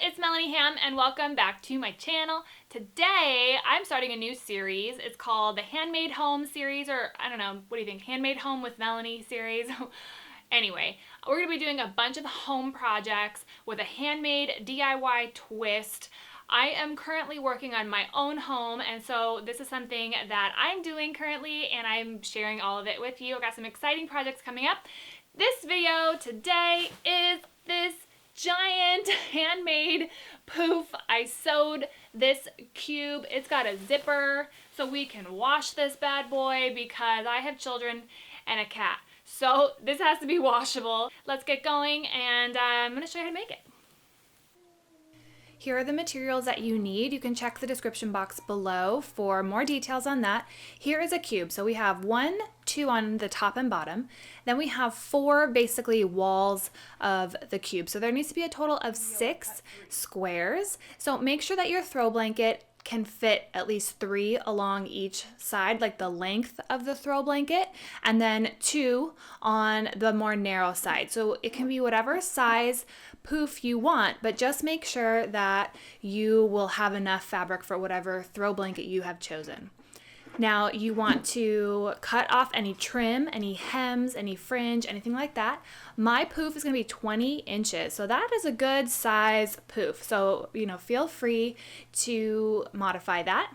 it's Melanie Ham and welcome back to my channel. Today I'm starting a new series. It's called the Handmade Home series, or I don't know, what do you think? Handmade Home with Melanie series. Anyway, we're going to be doing a bunch of home projects with a handmade DIY twist. I am currently working on my own home, and so this is something that I'm doing currently and I'm sharing all of it with you. I've got some exciting projects coming up. This video today is this giant handmade poof. I sewed this cube. It's got a zipper so we can wash this bad boy because I have children and a cat. So this has to be washable. Let's get going and I'm going to show you how to make it. Here are the materials that you need. You can check the description box below for more details on that. Here is a cube. So we have 1, 2 on the top and bottom. Then we have 4 basically walls of the cube. So there needs to be a total of 6 squares. So make sure that your throw blanket can fit at least 3 along each side, like the length of the throw blanket, and then 2 on the more narrow side. So it can be whatever size poof you want, but just make sure that you will have enough fabric for whatever throw blanket you have chosen. Now you want to cut off any trim, any hems, any fringe, anything like that. My poof is going to be 20 inches, so that is a good size poof. So, feel free to modify that.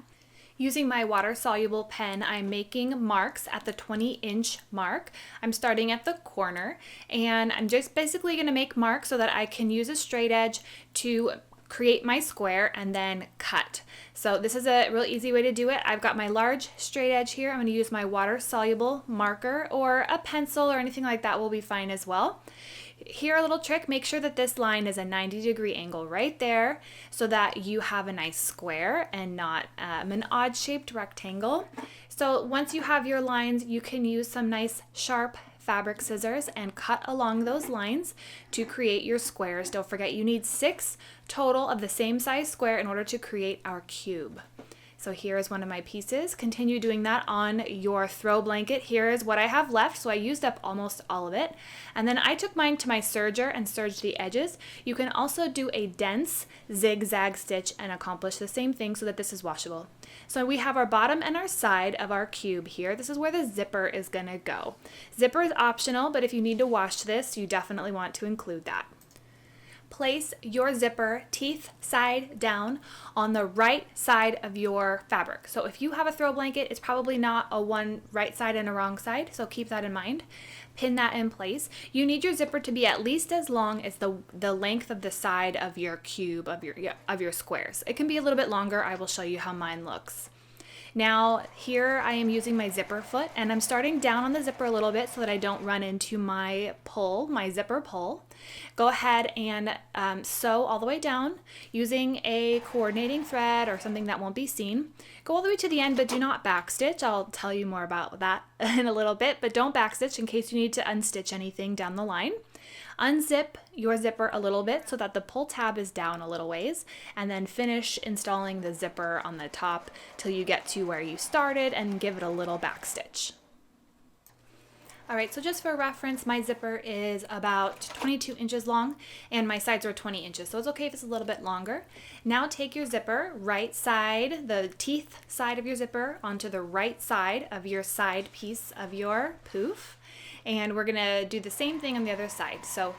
Using my water-soluble pen, I'm making marks at the 20-inch mark. I'm starting at the corner, and I'm just basically going to make marks so that I can use a straight edge to create my square and then cut. So this is a real easy way to do it. I've got my large straight edge here. I'm going to use my water-soluble marker, or a pencil or anything like that will be fine as well. Here, a little trick, make sure that this line is a 90-degree angle right there so that you have a nice square and not an odd-shaped rectangle. So once you have your lines, you can use some nice sharp fabric scissors and cut along those lines to create your squares. Don't forget, you need 6 total of the same size square in order to create our cube. So here is one of my pieces. Continue doing that on your throw blanket. Here is what I have left. So I used up almost all of it. And then I took mine to my serger and serged the edges. You can also do a dense zigzag stitch and accomplish the same thing so that this is washable. So we have our bottom and our side of our cube here. This is where the zipper is going to go. Zipper is optional, but if you need to wash this, you definitely want to include that. Place your zipper teeth side down on the right side of your fabric. So if you have a throw blanket, it's probably not a one right side and a wrong side, so keep that in mind. Pin that in place. You need your zipper to be at least as long as the length of the side of your cube, of your squares. It can be a little bit longer. I will show you how mine looks. Now here I am using my zipper foot, and I'm starting down on the zipper a little bit so that I don't run into my zipper pull. Go ahead and sew all the way down using a coordinating thread or something that won't be seen. Go all the way to the end, but do not backstitch. I'll tell you more about that in a little bit, but don't backstitch in case you need to unstitch anything down the line. Unzip your zipper a little bit so that the pull tab is down a little ways, and then finish installing the zipper on the top till you get to where you started and give it a little backstitch. Alright, so just for reference, my zipper is about 22 inches long and my sides are 20 inches, so it's okay if it's a little bit longer. Now take your zipper, right side, the teeth side of your zipper, onto the right side of your side piece of your poof. And we're going to do the same thing on the other side. So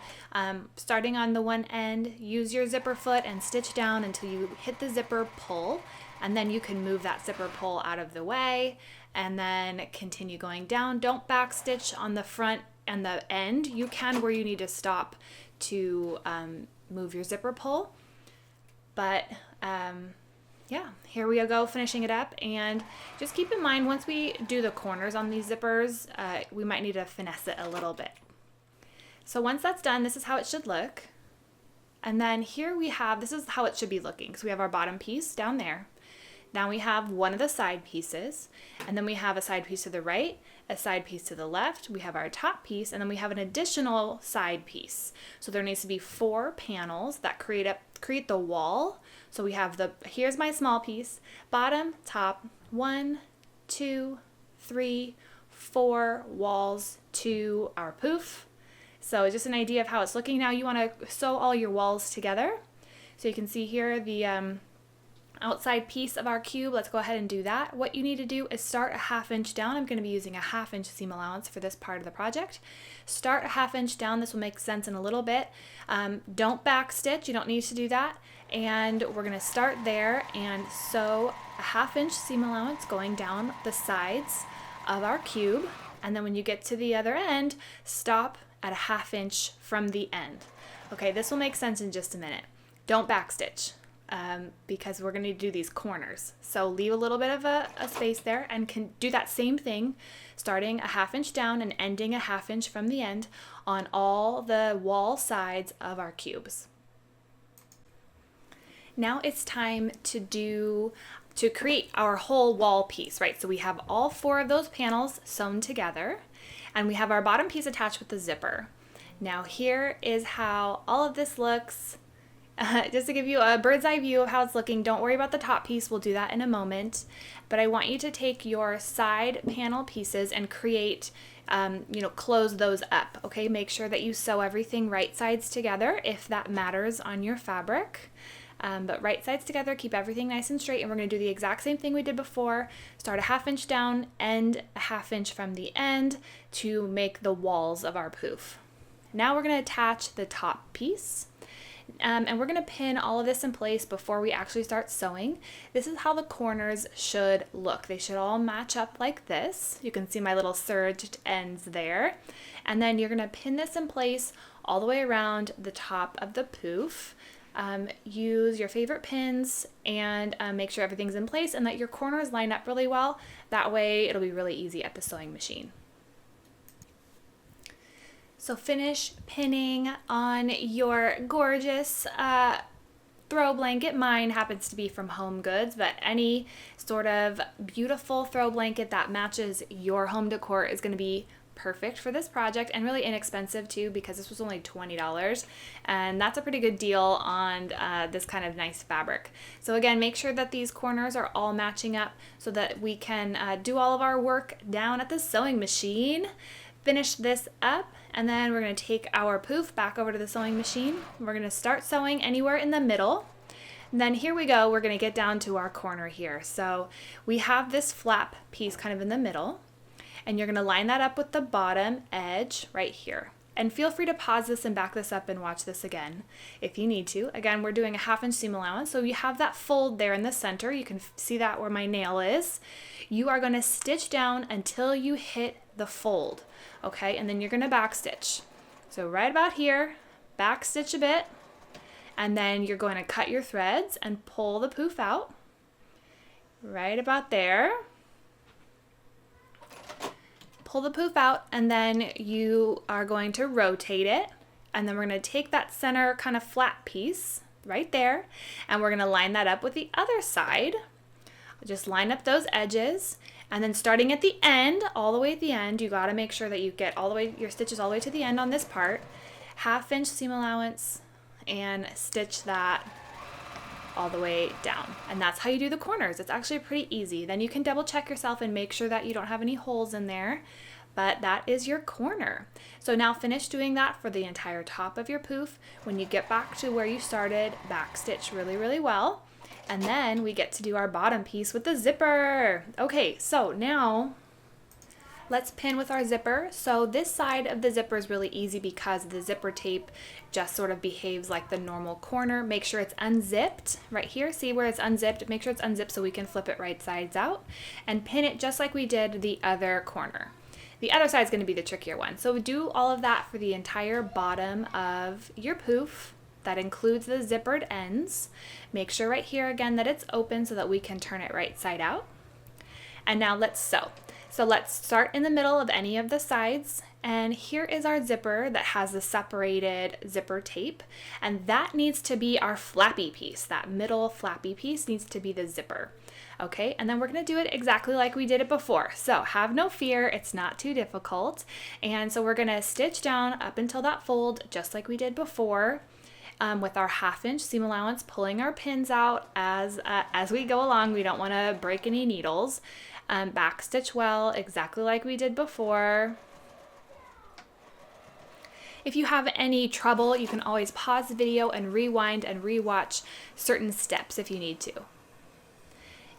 starting on the one end, use your zipper foot and stitch down until you hit the zipper pull. And then you can move that zipper pull out of the way and then continue going down. Don't backstitch on the front and the end. You can where you need to stop to move your zipper pull. But yeah, here we go, finishing it up. And just keep in mind, once we do the corners on these zippers, we might need to finesse it a little bit. So once that's done, this is how it should look. And then here we have, this is how it should be looking. So we have our bottom piece down there. Now we have one of the side pieces, and then we have a side piece to the right, a side piece to the left, we have our top piece, and then we have an additional side piece. So there needs to be 4 panels that create the wall. So we have here's my small piece, bottom, top, 1, 2, 3, 4 walls to our poof. So just an idea of how it's looking. Now you want to sew all your walls together. So you can see here the outside piece of our cube. Let's go ahead and do that. What you need to do is start a 1/2 inch down. I'm going to be using a 1/2 inch seam allowance for this part of the project. Start a 1/2 inch down. This will make sense in a little bit. Don't back stitch. You don't need to do that. And we're going to start there and sew a 1/2 inch seam allowance going down the sides of our cube. And then when you get to the other end, stop at a 1/2 inch from the end. Okay, this will make sense in just a minute. Don't back stitch. Because we're going to do these corners. So leave a little bit of a space there and can do that same thing, starting a 1/2 inch down and ending a 1/2 inch from the end on all the wall sides of our cubes. Now it's time to create our whole wall piece, right? So we have all 4 of those panels sewn together and we have our bottom piece attached with the zipper. Now here is how all of this looks. Just to give you a bird's eye view of how it's looking, don't worry about the top piece, we'll do that in a moment. But I want you to take your side panel pieces and create, close those up, okay? Make sure that you sew everything right sides together if that matters on your fabric. But right sides together, keep everything nice and straight, and we're going to do the exact same thing we did before. Start a 1/2 inch down, end a 1/2 inch from the end to make the walls of our poof. Now we're going to attach the top piece. And we're going to pin all of this in place before we actually start sewing. This is how the corners should look. They should all match up like this. You can see my little serged ends there. And then you're going to pin this in place all the way around the top of the poof. Use your favorite pins and make sure everything's in place and that your corners line up really well. That way it'll be really easy at the sewing machine. So finish pinning on your gorgeous throw blanket. Mine happens to be from Homegoods, but any sort of beautiful throw blanket that matches your home decor is going to be perfect for this project and really inexpensive too, because this was only $20 and that's a pretty good deal on this kind of nice fabric. So again, make sure that these corners are all matching up so that we can do all of our work down at the sewing machine. Finish this up and then we're going to take our poof back over to the sewing machine. We're going to start sewing anywhere in the middle. And then here we go, we're going to get down to our corner here. So we have this flap piece kind of in the middle and you're going to line that up with the bottom edge right here. And feel free to pause this and back this up and watch this again if you need to. Again, we're doing a 1/2 inch seam allowance. So you have that fold there in the center. You can see that where my nail is. You are going to stitch down until you hit the fold. Okay, and then you're going to back stitch. So right about here, back stitch a bit, and then you're going to cut your threads and pull the poof out. Right about there. Pull the poof out, and then you are going to rotate it, and then we're going to take that center kind of flat piece right there, and we're going to line that up with the other side. Just line up those edges. And then starting at the end, all the way at the end, you got to make sure that you get all the way, your stitches all the way to the end on this part. 1/2 inch seam allowance and stitch that all the way down. And that's how you do the corners. It's actually pretty easy. Then you can double check yourself and make sure that you don't have any holes in there. But that is your corner. So now finish doing that for the entire top of your poof. When you get back to where you started, back stitch really, really well. And then we get to do our bottom piece with the zipper. Okay, so now let's pin with our zipper. So this side of the zipper is really easy because the zipper tape just sort of behaves like the normal corner. Make sure it's unzipped right here. See where it's unzipped? Make sure it's unzipped so we can flip it right sides out and pin it just like we did the other corner. The other side is going to be the trickier one. So do all of that for the entire bottom of your poof. That includes the zippered ends. Make sure right here again that it's open so that we can turn it right side out. And now let's sew. So let's start in the middle of any of the sides. And here is our zipper that has the separated zipper tape. And that needs to be our flappy piece. That middle flappy piece needs to be the zipper. Okay, and then we're going to do it exactly like we did it before. So have no fear, it's not too difficult. And so we're going to stitch down up until that fold just like we did before. With our 1/2 inch seam allowance, pulling our pins out as we go along. We don't want to break any needles. Back stitch well, exactly like we did before. If you have any trouble, you can always pause the video and rewind and rewatch certain steps if you need to.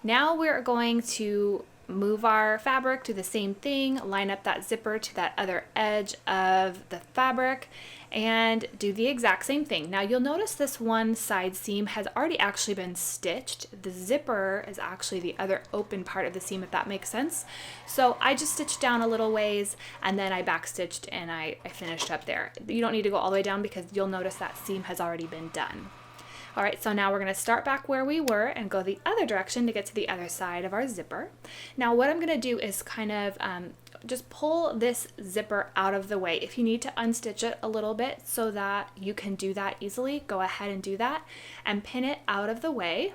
Now we're going to move our fabric to the same thing, line up that zipper to that other edge of the fabric, and do the exact same thing. Now you'll notice this one side seam has already actually been stitched. The zipper is actually the other open part of the seam, if that makes sense. So I just stitched down a little ways and then I back stitched and I finished up there. You don't need to go all the way down because you'll notice that seam has already been done. All right, so now we're gonna start back where we were and go the other direction to get to the other side of our zipper. Now what I'm gonna do is kind of just pull this zipper out of the way. If you need to unstitch it a little bit so that you can do that easily, go ahead and do that and pin it out of the way.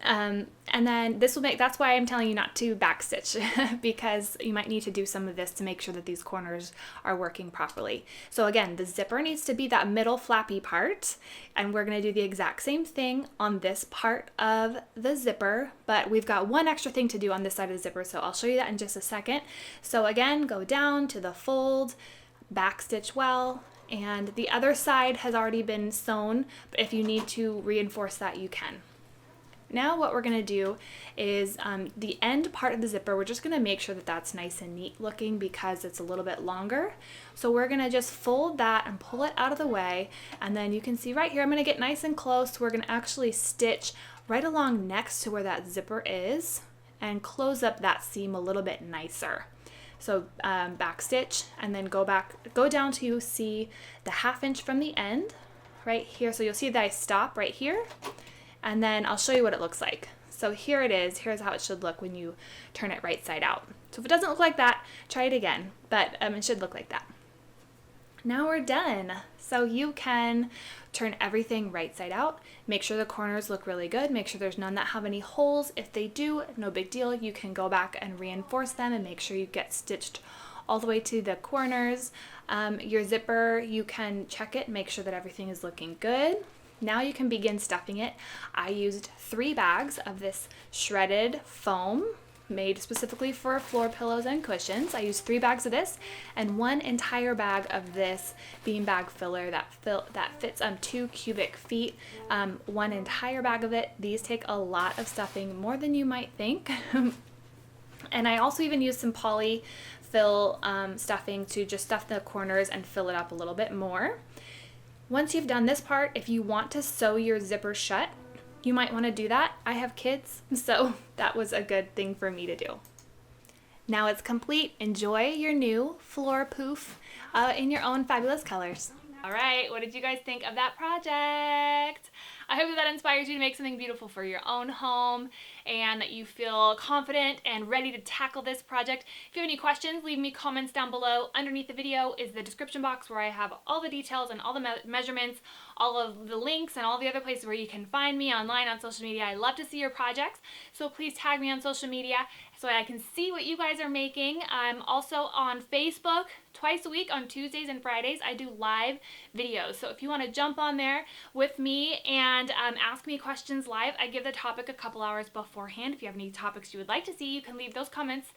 And then this will make, that's why I'm telling you not to backstitch because you might need to do some of this to make sure that these corners are working properly. So again, the zipper needs to be that middle flappy part, and we're going to do the exact same thing on this part of the zipper, but we've got one extra thing to do on this side of the zipper, so I'll show you that in just a second. So again, go down to the fold, backstitch well, and the other side has already been sewn, but if you need to reinforce that, you can. Now what we're going to do is the end part of the zipper, we're just going to make sure that that's nice and neat looking because it's a little bit longer. So we're going to just fold that and pull it out of the way, and then you can see right here, I'm going to get nice and close. We're going to actually stitch right along next to where that zipper is and close up that seam a little bit nicer. So back stitch and then go down to see the 1/2 inch from the end right here. So you'll see that I stop right here. And then I'll show you what it looks like. So here it is. Here's how it should look when you turn it right side out. So if it doesn't look like that, try it again, but it should look like that. Now we're done. So you can turn everything right side out. Make sure the corners look really good. Make sure there's none that have any holes. If they do, no big deal. You can go back and reinforce them and make sure you get stitched all the way to the corners. Your zipper, you can check it, make sure that everything is looking good. Now you can begin stuffing it. I used 3 bags of this shredded foam made specifically for floor pillows and cushions. I used 3 bags of this and 1 entire bag of this beanbag filler that fits 2 cubic feet. 1 entire bag of it. These take a lot of stuffing, more than you might think. And I also even used some polyfil stuffing to just stuff the corners and fill it up a little bit more. Once you've done this part, if you want to sew your zipper shut, you might want to do that. I have kids, so that was a good thing for me to do. Now it's complete. Enjoy your new floor poof in your own fabulous colors. All right, what did you guys think of that project? I hope that inspires you to make something beautiful for your own home and that you feel confident and ready to tackle this project. If you have any questions, leave me comments down below. Underneath the video is the description box where I have all the details and all the measurements, all of the links, and all the other places where you can find me online on social media. I love to see your projects, so please tag me on social media so I can see what you guys are making. I'm also on Facebook twice a week on Tuesdays and Fridays. I do live videos, so if you want to jump on there with me and ask me questions live, I give the topic a couple hours beforehand. If you have any topics you would like to see, you can leave those comments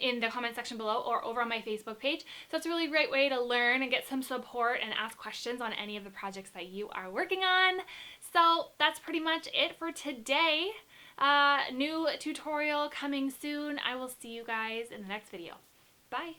in the comment section below or over on my Facebook page. So it's a really great way to learn and get some support and ask questions on any of the projects that you are working on. So that's pretty much it for today. New tutorial coming soon. I will see you guys in the next video. Bye.